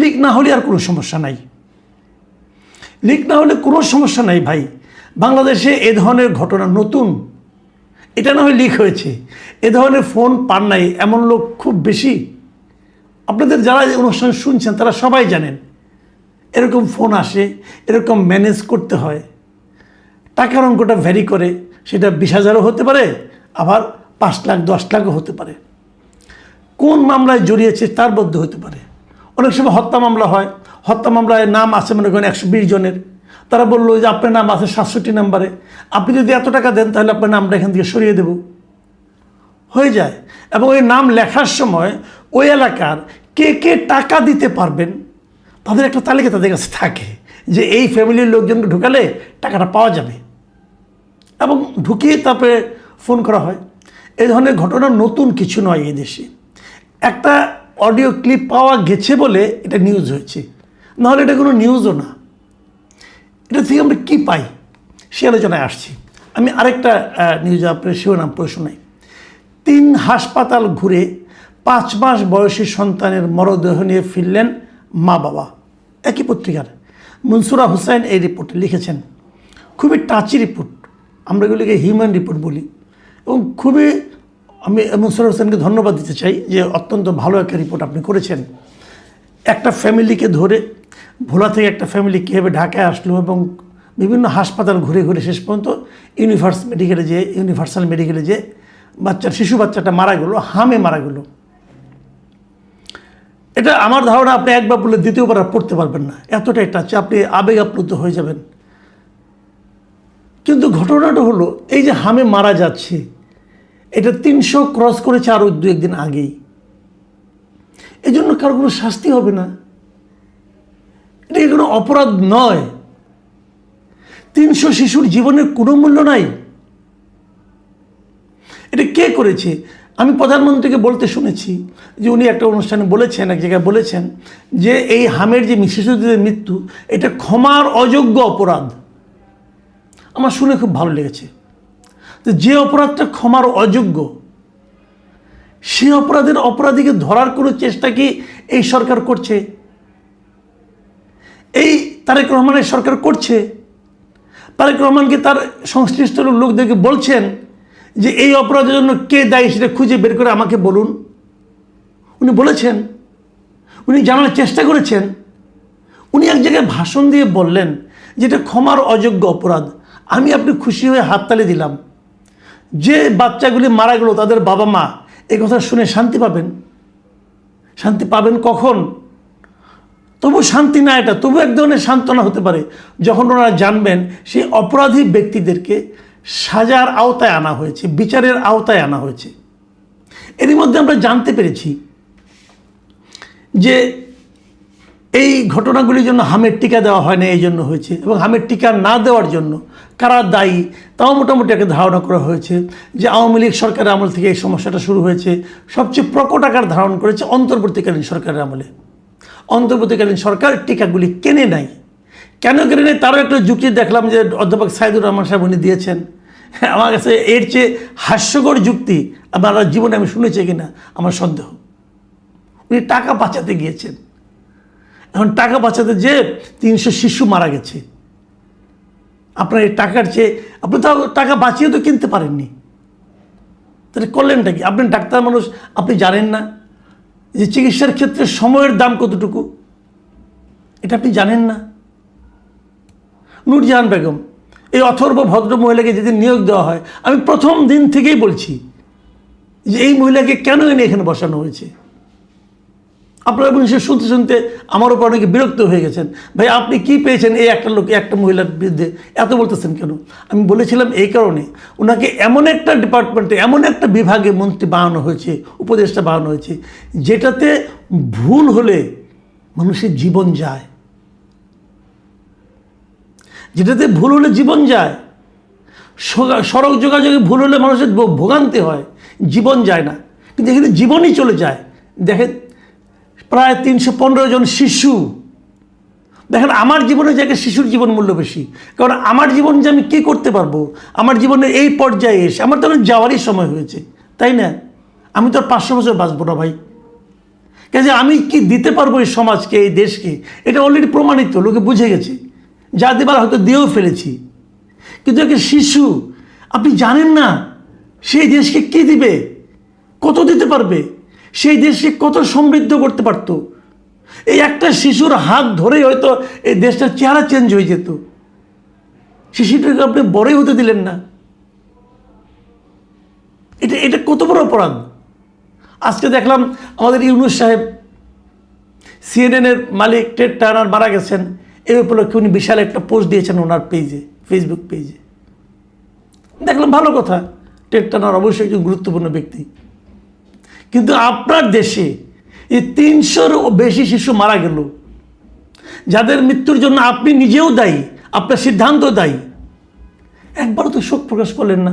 C: লিক না হলে আর কোনো সমস্যা নাই, লিক না হলে কোনো সমস্যা নাই ভাই। বাংলাদেশে এ ধরনের ঘটনা নতুন, এটা না হয় লিক হয়েছে, এ ধরনের ফোন পান নাই এমন লোক খুব বেশি। আপনাদের যারা অনুষ্ঠান শুনছেন তারা সবাই জানেন এরকম ফোন আসে, এরকম ম্যানেজ করতে হয়। টাকার অঙ্কটা ভ্যারি করে, সেটা 20,000ও হতে পারে, আবার 5 লাখ 10 লাখও হতে পারে। কোন মামলায় জড়িয়েছে তার মধ্যে হতে পারে। অনেক সময় হত্যা মামলা হয়, হত্যা মামলায় নাম আছে মনে করেন 120 জনের, তারা বললো যে আপনার নাম আছে 67 নম্বরে, আপনি যদি এত টাকা দেন তাহলে আপনার নামটা এখান থেকে সরিয়ে দেব, হয়ে যায়। এবং ওই নাম লেখার সময় ওই এলাকার কে কে টাকা দিতে পারবেন তাদের একটা তালিকা তাদের কাছে থাকে, যে এই ফ্যামিলির লোকজনকে ঢুকালে টাকাটা পাওয়া যাবে, এবং ঢুকিয়ে তারপরে ফোন করা হয়। এই ধরনের ঘটনা নতুন কিছু নয় এই দেশে। একটা অডিও ক্লিপ পাওয়া গেছে বলে এটা নিউজ হয়েছে, নাহলে এটা কোনো নিউজও না। এটা থেকে আমরা কী পাই সে আলোচনায় আসছি। আমি আরেকটা নিউজ আপনার শিরোনাম পড়ে শোনাই। 3 হাসপাতাল ঘুরে 5 মাস বয়সী সন্তানের মরদেহ নিয়ে ফিরলেন মা বাবা। একই পত্রিকার মনসুরা হুসাইন এই রিপোর্টে লিখেছেন। খুবই টাচি রিপোর্ট, আমরা এগুলিকে হিউম্যান রিপোর্ট বলি, এবং খুবই আমি মনসুরা হুসাইনকে ধন্যবাদ দিতে চাই যে অত্যন্ত ভালো একটা রিপোর্ট আপনি করেছেন। একটা ফ্যামিলিকে ধরে, ভোলা থেকে একটা ফ্যামিলি কীভাবে ঢাকায় আসলো এবং বিভিন্ন হাসপাতাল ঘুরে ঘুরে শেষ পর্যন্ত ইউনিভার্সাল মেডিকেলে যে শিশু বাচ্চাটা মারা গেল, হামে মারা গেল। এটা আমার ধারণা আপনি একবার বললে দ্বিতীয়বার আর পড়তে পারবেন না, এতটাই টাচ, আপনি আবেগ আপ্লুত হয়ে যাবেন। কিন্তু ঘটনাটা হলো এই যে হামে মারা যাচ্ছে, এটা 300 ক্রস করেছে আরও 2-1 দিন আগেই। এই জন্য কারো কোনো শাস্তি হবে না, এটা কোনো অপরাধ নয়। 300 শিশুর জীবনের কোনো মূল্য নাই। এটা কে করেছে? আমি প্রধানমন্ত্রীকে বলতে শুনেছি যে উনি একটা অনুষ্ঠানে বলেছেন, এক জায়গায় বলেছেন যে এই হামের যে শিশুদের মৃত্যু এটা ক্ষমার অযোগ্য অপরাধ। আমার শুনে খুব ভালো লেগেছে। তো যে অপরাধটা ক্ষমার অযোগ্য, সে অপরাধীকে ধরার কোনো চেষ্টা কি এই সরকার করছে? এই তারেক রহমানের সরকার করছে? তারেক রহমানকে তার সংশ্লিষ্ট লোকদেরকে বলছেন যে এই অপরাধের জন্য কে দায়ী সেটা খুঁজে বের করে আমাকে বলুন? উনি বলেছেন, উনি জানার চেষ্টা করেছেন। উনি এক জায়গায় ভাষণ দিয়ে বললেন যেটা ক্ষমার অযোগ্য অপরাধ। আমি আপনি খুশি হয়ে হাততালি দিলাম। যে বাচ্চাগুলি মারা গেল তাদের বাবা মা এই কথা শুনে শান্তি পাবেন। শান্তি পাবেন কখন? তবু শান্তি না, এটা তবু এক ধরনের সান্ত্বনা হতে পারে যখন ওনারা জানবেন সেই অপরাধী ব্যক্তিদেরকে সাজার আওতায় আনা হয়েছে, বিচারের আওতায় আনা হয়েছে। এরই মধ্যে আমরা জানতে পেরেছি যে এই ঘটনাগুলির জন্য হামের টিকা দেওয়া হয় না, এই জন্য হয়েছে। এবং হামের টিকা না দেওয়ার জন্য কারা দায়ী তাও মোটামুটি একটা ধারণা করা হয়েছে যে আওয়ামী লীগ সরকারের আমল থেকে এই সমস্যাটা শুরু হয়েছে। সবচেয়ে প্রকট আকার ধারণ করেছে অন্তর্বর্তীকালীন সরকারের আমলে। অন্তর্বর্তীকালীন সরকার টিকাগুলি কেনে নাই। কেন কেনে নেই তারও একটা যুক্তি দেখলাম যে অধ্যাপক সাইদুর রহমান সাহেব উনি দিয়েছেন। আমার কাছে এর চেয়ে হাস্যকর যুক্তি আমার জীবনে আমি শুনেছি কিনা আমার সন্দেহ। উনি টাকা বাঁচাতে গিয়েছেন। এখন টাকা বাঁচাতে যে 300 শিশু মারা গেছে। আপনার এই টাকার চেয়ে আপনি তো টাকা বাঁচিয়ে তো কিনতে পারেননি, তাহলে করলেনটা কি? আপনি ডাক্তার মানুষ, আপনি জানেন না যে চিকিৎসার ক্ষেত্রে সময়ের দাম কতটুকু? এটা আপনি জানেন না? নূরজাহান বেগম, এই অথর্ব ভদ্র মহিলাকে যেদিন নিয়োগ দেওয়া হয়, আমি প্রথম দিন থেকেই বলছি যে এই মহিলাকে কেন এনে এখানে বসানো হয়েছে। আপনারা সে শুনতে শুনতে আমার উপর অনেকে বিরক্ত হয়ে গেছেন। ভাই আপনি কি পেয়েছেন এই একটা লোক, একটা মহিলার বিরুদ্ধে এত বলতেছেন কেন? আমি বলেছিলাম এই কারণে, ওনাকে এমন একটা ডিপার্টমেন্টে, এমন একটা বিভাগে মন্ত্রী বানানো হয়েছে, উপদেষ্টা বানানো হয়েছে, যেটাতে ভুল হলে মানুষের জীবন যায়। যেটাতে ভুল হলে জীবন যায়। সড়ক যোগাযোগে ভুল হলে মানুষের ভোগান্তি হয়, জীবন যায় না। কিন্তু এখানে জীবনই চলে যায়। দেখেন প্রায় 315 জন শিশু। দেখেন আমার জীবনে জায়গায় শিশুর জীবন মূল্য বেশি। কারণ আমার জীবন যে আমি কী করতে পারবো, আমার জীবনের এই পর্যায়ে এসে আমার তো যাওয়ারই সময় হয়েছে, তাই না? আমি তো আর 500 বছর বাঁচবো না ভাই। কাজে আমি কি দিতে পারবো এই সমাজকে, এই দেশকে, এটা অলরেডি প্রমাণিত, লোকে বুঝে গেছে। যা দেবার হয়তো দিয়েও ফেলেছি। কিন্তু একটা শিশু, আপনি জানেন না সেই দেশকে কী দিবে, কত দিতে পারবে, সেই দেশকে কত সমৃদ্ধ করতে পারতো। এই একটা শিশুর হাত ধরেই হয়তো এই দেশটার চেহারা চেঞ্জ হয়ে যেত। শিশুটাকে আপনি বড়ই হতে দিলেন না। এটা কত বড় অপরাধ। আজকে দেখলাম আমাদের ইউনূস সাহেব, সিএনএনের মালিক টেড টার্নার মারা গেছেন, এই উপলক্ষে উনি বিশাল একটা পোস্ট দিয়েছেন ওনার পেজে, ফেসবুক পেজে। দেখলাম ভালো কথা, টেড টার্নার অবশ্যই একজন গুরুত্বপূর্ণ ব্যক্তি। কিন্তু আপনার দেশে এই 300-র বেশি শিশু মারা গেল, যাদের মৃত্যুর জন্য আপনি নিজেও দায়ী, আপনার সিদ্ধান্ত দায়ী। একবারও তো শোক প্রকাশ করলেন না।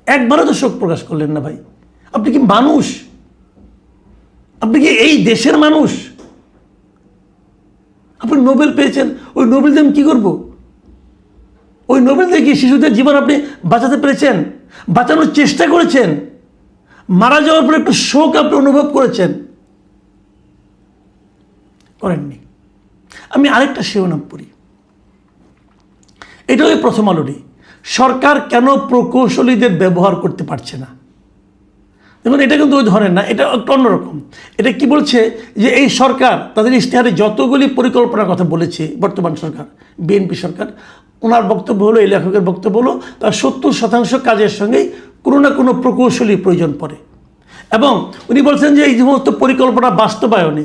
C: একবারও তো শোক প্রকাশ করলেন না ভাই। আপনি কি মানুষ? আপনি কি এই দেশের মানুষ? আপনি নোবেল পেয়েছেন, ওই নোবেল দিয়ে আমি কী করবো? ওই নোবেল দিয়ে কি শিশুদের জীবন আপনি বাঁচাতে পেরেছেন? বাঁচানোর চেষ্টা করেছেন? মারা যাওয়ার পর একটু শোক আপনি অনুভব করেছেন? করেননি। আমি আরেকটা শিরোনাম পড়ি, এটা ওই প্রথম আলোরই। সরকার কেন প্রকৌশলীদের ব্যবহার করতে পারছে না? দেখুন এটা কিন্তু ওই ধরনের না, এটা একটু অন্যরকম। এটা কি বলছে যে এই সরকার তাদের ইশতেহারে যতগুলি পরিকল্পনার কথা বলেছে, বর্তমান সরকার, বিএনপি সরকার, ওনার বক্তব্য হলো, এই লেখকের বক্তব্য হলো, তার 70% কাজের সঙ্গেই কোনো না কোনো প্রকৌশলী প্রয়োজন পড়ে। এবং উনি বলছেন যে এই সমস্ত পরিকল্পনা বাস্তবায়নে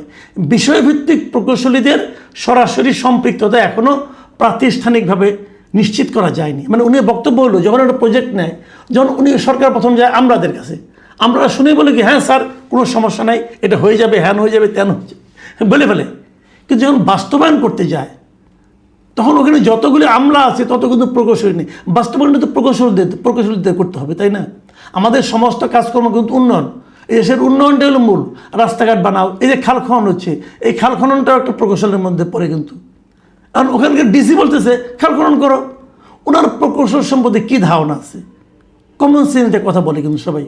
C: বিষয়ভিত্তিক প্রকৌশলীদের সরাসরি সম্পৃক্ততা এখনও প্রাতিষ্ঠানিকভাবে নিশ্চিত করা যায়নি। মানে উনি বক্তব্য হলো, যখন একটা প্রজেক্ট নেয়, যখন উনি সরকার প্রথম যায় আমরাদের কাছে, আমরা শুনে বলে কি হ্যাঁ স্যার কোনো সমস্যা নাই, এটা হয়ে যাবে, হ্যান হয়ে যাবে, তেন হয়ে যাবে বলে ফেলে। কিন্তু যখন বাস্তবায়ন করতে যায় তখন ওখানে যতগুলি আমলা আছে তত কিন্তু প্রকৌশলী নেই। বাস্তবায়নটা তো প্রকৌশলীদের করতে হবে, তাই না? আমাদের সমস্ত কাজকর্ম কিন্তু উন্নয়ন, এই দেশের উন্নয়নটা হলো মূল। রাস্তাঘাট বানাও, এই যে খাল খনন হচ্ছে, এই খাল খননটাও একটা প্রকৌশলের মধ্যে পড়ে কিন্তু। কারণ ওখানকার ডিসি বলতেছে খাল খনন করো, ওনার প্রকৌশল সম্পর্কে কী ধারণা আছে? কমন সেন্সে কথা বলে কিন্তু সবাই।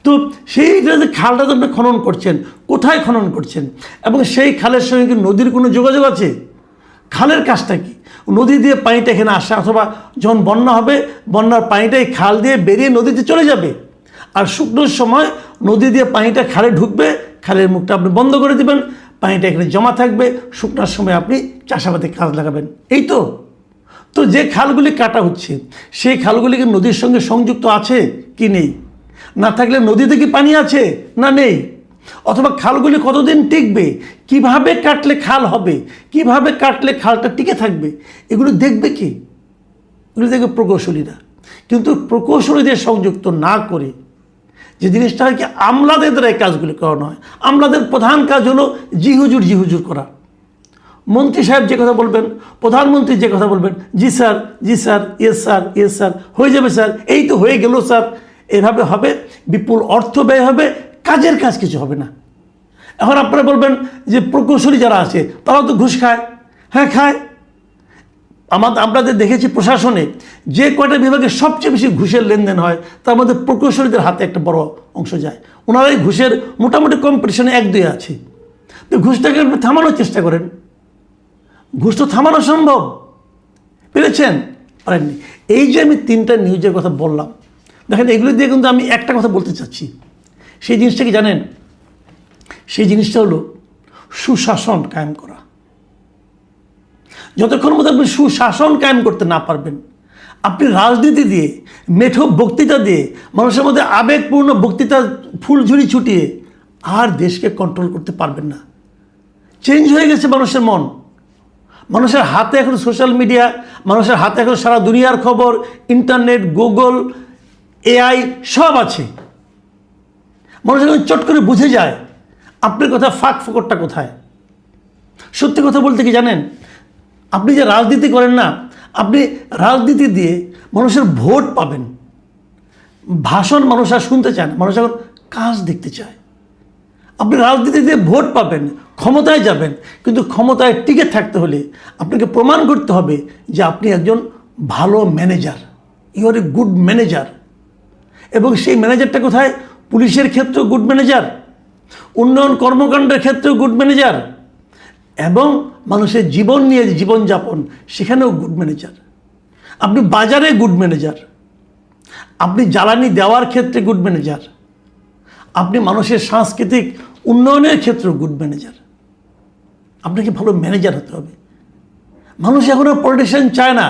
C: তো সেইটা যে খালটা তো আপনি খনন করছেন, কোথায় খনন করছেন, এবং সেই খালের সঙ্গে কি নদীর কোনো যোগাযোগ আছে? খালের কাজটা কি? নদী দিয়ে পানিটা এখানে আসে, অথবা যখন বন্যা হবে বন্যার পানিটা এই খাল দিয়ে বেরিয়ে নদীতে চলে যাবে, আর শুকনোর সময় নদী দিয়ে পানিটা খালে ঢুকবে, খালের মুখটা আপনি বন্ধ করে দেবেন, পানিটা এখানে জমা থাকবে, শুকনোর সময় আপনি চাষাবাদে কাজ লাগাবেন, এই তো। তো যে খালগুলি কাটা হচ্ছে সেই খালগুলি কি নদীর সঙ্গে সংযুক্ত আছে কি নেই? না থাকলে নদীতে কি পানি আছে না নেই? অথবা খালগুলি কতদিন টিকবে, কিভাবে কাটলে খাল হবে, কিভাবে কাটলে খালটা টিকে থাকবে, এগুলো দেখবে কি? এগুলো দেখবে প্রকৌশলীরা। কিন্তু প্রকৌশলীদের সংযুক্ত না করে যে জিনিসটা হয় কি, আমলাদের দ্বারা এই কাজগুলি করানো হয়। আমলাদের প্রধান কাজ হলো জি হুজুর করা। মন্ত্রী সাহেব যে কথা বলবেন, প্রধানমন্ত্রী যে কথা বলবেন, জি স্যার, জি sir, yes sir, yes sir, হয়ে যাবে স্যার, এই তো হয়ে গেল স্যার, এভাবে হবে, বিপুল অর্থ ব্যয় হবে, কাজের কাজ কিছু হবে না। এখন আপনারা বলবেন যে প্রকৌশলী যারা আছে তারাও তো ঘুষ খায়। হ্যাঁ খায়। আপনাদের দেখেছি প্রশাসনে যে কয়টা বিভাগে সবচেয়ে বেশি ঘুষের লেনদেন হয় তার মধ্যে প্রকৌশলীদের হাতে একটা বড় অংশ যায়। ওনারাই ঘুষের মোটামুটি কম্পিটিশনে 1-2 আছে। তো ঘুষটাকে আপনি থামানোর চেষ্টা করেন, ঘুষ তো থামানো সম্ভব, পেরেছেন? পারেননি। এই যে আমি 3টা নিউজের কথা বললাম, দেখেন এগুলো দিয়ে কিন্তু আমি একটা কথা বলতে চাচ্ছি। সেই জিনিসটা কি জানেন? সেই জিনিসটা হলো সুশাসন কায়েম করা। যতক্ষণ মধ্যে আপনি সুশাসন কায়েম করতে না পারবেন, আপনি রাজনীতি দিয়ে, মেঠো বক্তৃতা দিয়ে, মানুষের মধ্যে আবেগপূর্ণ বক্তৃতা ফুলঝুরি ছুটিয়ে আর দেশকে কন্ট্রোল করতে পারবেন না। চেঞ্জ হয়ে গেছে মানুষের মন। মানুষের হাতে এখন সোশ্যাল মিডিয়া, মানুষের হাতে এখন সারা দুনিয়ার খবর, ইন্টারনেট, গুগল, এআই সব আছে। মানুষ এখন চট করে বুঝে যায় আপনার কথা ফাঁক ফোকরটা কোথায়। সত্যি কথা বলতে কি জানেন, আপনি যে রাজনীতি করেন না, আপনি রাজনীতি দিয়ে মানুষের ভোট পাবেন। ভাষণ মানুষ আর শুনতে চায় না, মানুষ এখন কাজ দেখতে চায়। আপনি রাজনীতি দিয়ে ভোট পাবেন, ক্ষমতায় যাবেন, কিন্তু ক্ষমতায় টিকে থাকতে হলে আপনাকে প্রমাণ করতে হবে যে আপনি একজন ভালো manager, you are a good manager. এবং সেই ম্যানেজারটা কোথায়? পুলিশের ক্ষেত্রেও গুড ম্যানেজার, উন্নয়ন কর্মকাণ্ডের ক্ষেত্রেও গুড ম্যানেজার, এবং মানুষের জীবন নিয়ে জীবনযাপন সেখানেও গুড ম্যানেজার। আপনি বাজারে গুড ম্যানেজার, আপনি জ্বালানি দেওয়ার ক্ষেত্রে গুড ম্যানেজার, আপনি মানুষের সাংস্কৃতিক উন্নয়নের ক্ষেত্রেও গুড ম্যানেজার। আপনাকে ভালো ম্যানেজার হতে হবে। মানুষ এখন আর পলিটিশিয়ান চায় না।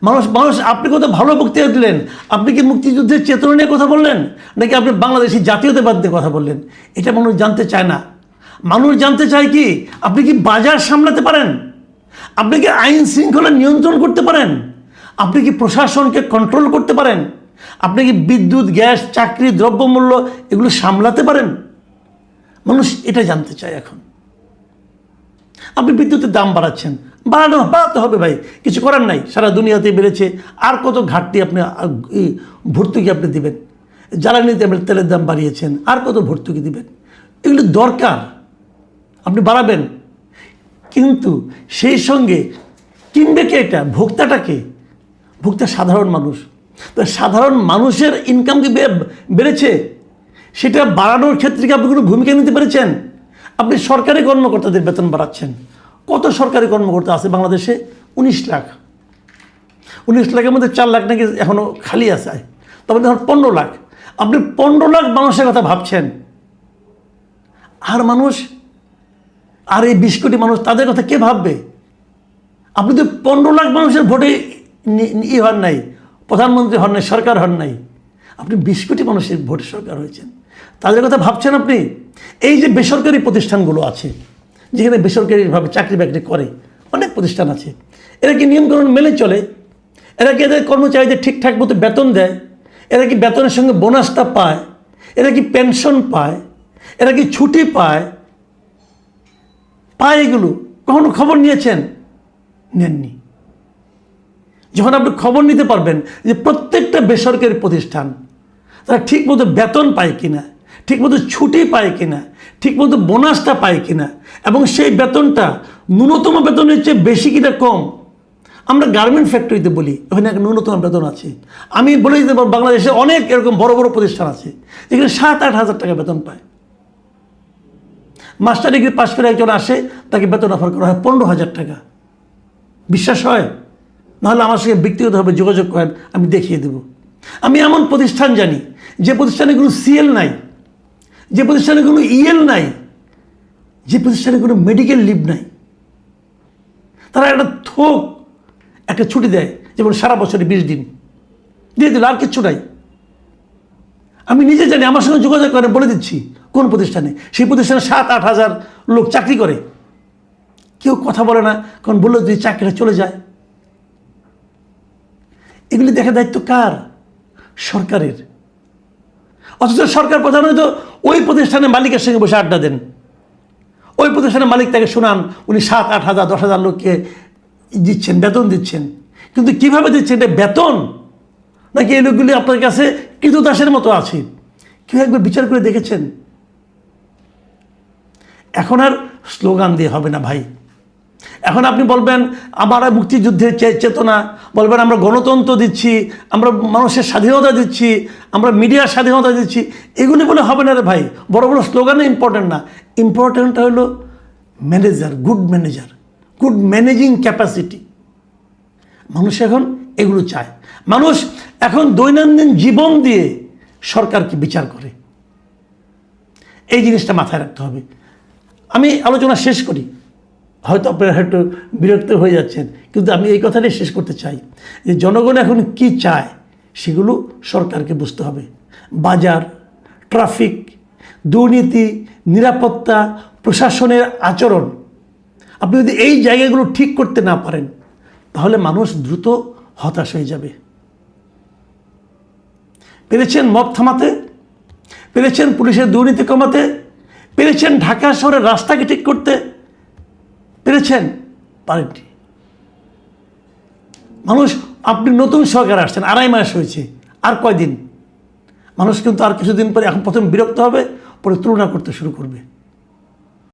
C: মানুষ আপনি কত ভালো বক্তৃতা দিলেন, আপনি কি মুক্তিযুদ্ধের চেতনা নিয়ে কথা বললেন নাকি আপনি বাংলাদেশি জাতীয়তাবাদ নিয়ে কথা বললেন, এটা মানুষ জানতে চায় না। মানুষ জানতে চায় কি আপনি কি বাজার সামলাতে পারেন, আপনি কি আইন শৃঙ্খলা নিয়ন্ত্রণ করতে পারেন, আপনি কি প্রশাসনকে কন্ট্রোল করতে পারেন, আপনি কি বিদ্যুৎ, গ্যাস, চাকরি, দ্রব্যমূল্য এগুলো সামলাতে পারেন। মানুষ এটা জানতে চায় এখন। আপনি বিদ্যুতের দাম বাড়াচ্ছেন, বাড়াতে হবে ভাই, কিছু করার নাই, সারা দুনিয়াতে বেড়েছে। আর কত ঘাটতি আপনি ভর্তুকি আপনি দিবেন? জ্বালানিতে তেলের দাম বাড়িয়েছেন, আর কত ভর্তুকি দিবেন? এগুলো দরকার, আপনি বাড়াবেন। কিন্তু সেই সঙ্গে কিনবে কে? এটা ভোক্তাটাকে, ভোক্তা সাধারণ মানুষ। তো সাধারণ মানুষের ইনকাম কি বেড়েছে? সেটা বাড়ানোর ক্ষেত্রে কি আপনি কোনো ভূমিকা নিতে পেরেছেন? আপনি সরকারি কর্মকর্তাদের বেতন বাড়াচ্ছেন। কত সরকারি কর্মকর্তা আছে বাংলাদেশে? 19 লাখ। 19 লাখের মধ্যে 4 লাখ নাকি এখনও খালি আছে, তবে ধর 15 লাখ। আপনি 15 লাখ মানুষের কথা ভাবছেন, আর মানুষ, আর এই 20 কোটি মানুষ, তাদের কথা কে ভাববে? আপনি তো 15 লাখ মানুষের ভোটে হন নাই, প্রধানমন্ত্রী হন নাই, সরকার হন নাই, আপনি 20 কোটি মানুষের ভোটে সরকার হয়েছেন, তাদের কথা ভাবছেন আপনি? এই যে বেসরকারি প্রতিষ্ঠানগুলো আছে, যেখানে বেসরকারিভাবে চাকরি বাকরি করে অনেক প্রতিষ্ঠান আছে, এরা কি নিয়মকানুন মেনে চলে? এরা কি এদের কর্মচারীদের ঠিকঠাক মতো বেতন দেয়? এরা কি বেতনের সঙ্গে বোনাসটা পায়? এরা কি পেনশন পায়? এরা কি ছুটি পায়? এগুলো কখনো খবর নিয়েছেন? নেননি। যখন আপনি খবর নিতে পারবেন যে প্রত্যেকটা বেসরকারি প্রতিষ্ঠান তারা ঠিকমতো বেতন পায় কিনা, ঠিকমতো ছুটি পায় কিনা, ঠিকমতো বোনাসটা পায় কিনা, এবং সেই বেতনটা ন্যূনতম বেতনের চেয়ে বেশি কিনা কম। আমরা গার্মেন্ট ফ্যাক্টরিতে বলি ওখানে একটা ন্যূনতম বেতন আছে। আমি বলে দিতে পারবো বাংলাদেশে অনেক এরকম বড় বড় প্রতিষ্ঠান আছে যেখানে 7-8 হাজার টাকা বেতন পায়। মাস্টার ডিগ্রি পাশ করে একজন আসে, তাকে বেতন অফার করা হয় 15,000 টাকা। বিশ্বাস হয়? নাহলে আমার সঙ্গে ব্যক্তিগতভাবে যোগাযোগ করেন, আমি দেখিয়ে দেব। আমি এমন প্রতিষ্ঠান জানি যে প্রতিষ্ঠানে কোনো সিএল নাই, যে প্রতিষ্ঠানে কোনো ইএল নাই, যে প্রতিষ্ঠানে কোনো মেডিকেল লিভ নাই। তারা একটা ছুটি দেয়, যেমন সারা বছরে 20 দিন দিয়ে দিল, আর কিচ্ছু নাই। আমি নিজে জানি, আমার সঙ্গে যোগাযোগ করে বলে দিচ্ছি কোন প্রতিষ্ঠানে। সেই প্রতিষ্ঠানে 7-8 হাজার লোক চাকরি করে, কেউ কথা বলে না, কারণ বললো যদি চাকরিটা চলে যায়। এগুলি দেখা দায়িত্ব কার? সরকারের। অথচ সরকার প্রধান হয়তো ওই প্রতিষ্ঠানের মালিকের সঙ্গে বসে আড্ডা দেন, ওই প্রতিষ্ঠানের মালিক তাকে শোনান উনি 7-8 হাজার 10 হাজার লোককে দিচ্ছেন, বেতন দিচ্ছেন। কিন্তু কিভাবে দিচ্ছেন? এটা বেতন নাকি এই লোকগুলি আপনার কাছে কৃতদাসের মতো আছে? কেউ একবার বিচার করে দেখেছেন? এখন আর স্লোগান দিয়ে হবে না ভাই। এখন আপনি বলবেন আমরা মুক্তিযুদ্ধের চেতনা, বলবেন আমরা গণতন্ত্র দিচ্ছি, আমরা মানুষের স্বাধীনতা দিচ্ছি, আমরা মিডিয়ার স্বাধীনতা দিচ্ছি, এগুলি বলে হবে না রে ভাই। বড় বড় স্লোগানে ইম্পর্টেন্ট না, ইম্পর্টেন্টটা হলো manager, good manager, good managing capacity. মানুষ এখন এগুলো চায়। মানুষ এখন দৈনন্দিন জীবন দিয়ে সরকারকে বিচার করে। এই জিনিসটা মাথায় রাখতে হবে। আমি আলোচনা শেষ করি, হয়তো আপনারা একটু বিরক্ত হয়ে যাচ্ছেন, কিন্তু আমি এই কথাটাই শেষ করতে চাই যে জনগণ এখন কি চায় সেগুলো সরকারকে বুঝতে হবে। বাজার, ট্রাফিক, দুর্নীতি, নিরাপত্তা, প্রশাসনের আচরণ, আপনি যদি এই জায়গাগুলো ঠিক করতে না পারেন তাহলে মানুষ দ্রুত হতাশ হয়ে যাবে। পেরেছেন মব থামাতে, পেরেছেন পুলিশের দুর্নীতি কমাতে, পেরেছেন ঢাকা শহরের রাস্তাকে ঠিক করতে, পেরেছেন? পারেননি। মানুষ, আপনি নতুন সরকার আসছেন, 2.5 মাস হয়েছে, আর কয়দিন? মানুষ কিন্তু আর কিছুদিন পরে, এখন প্রথম বিরক্ত হবে, পরে তুলনা করতে শুরু করবে।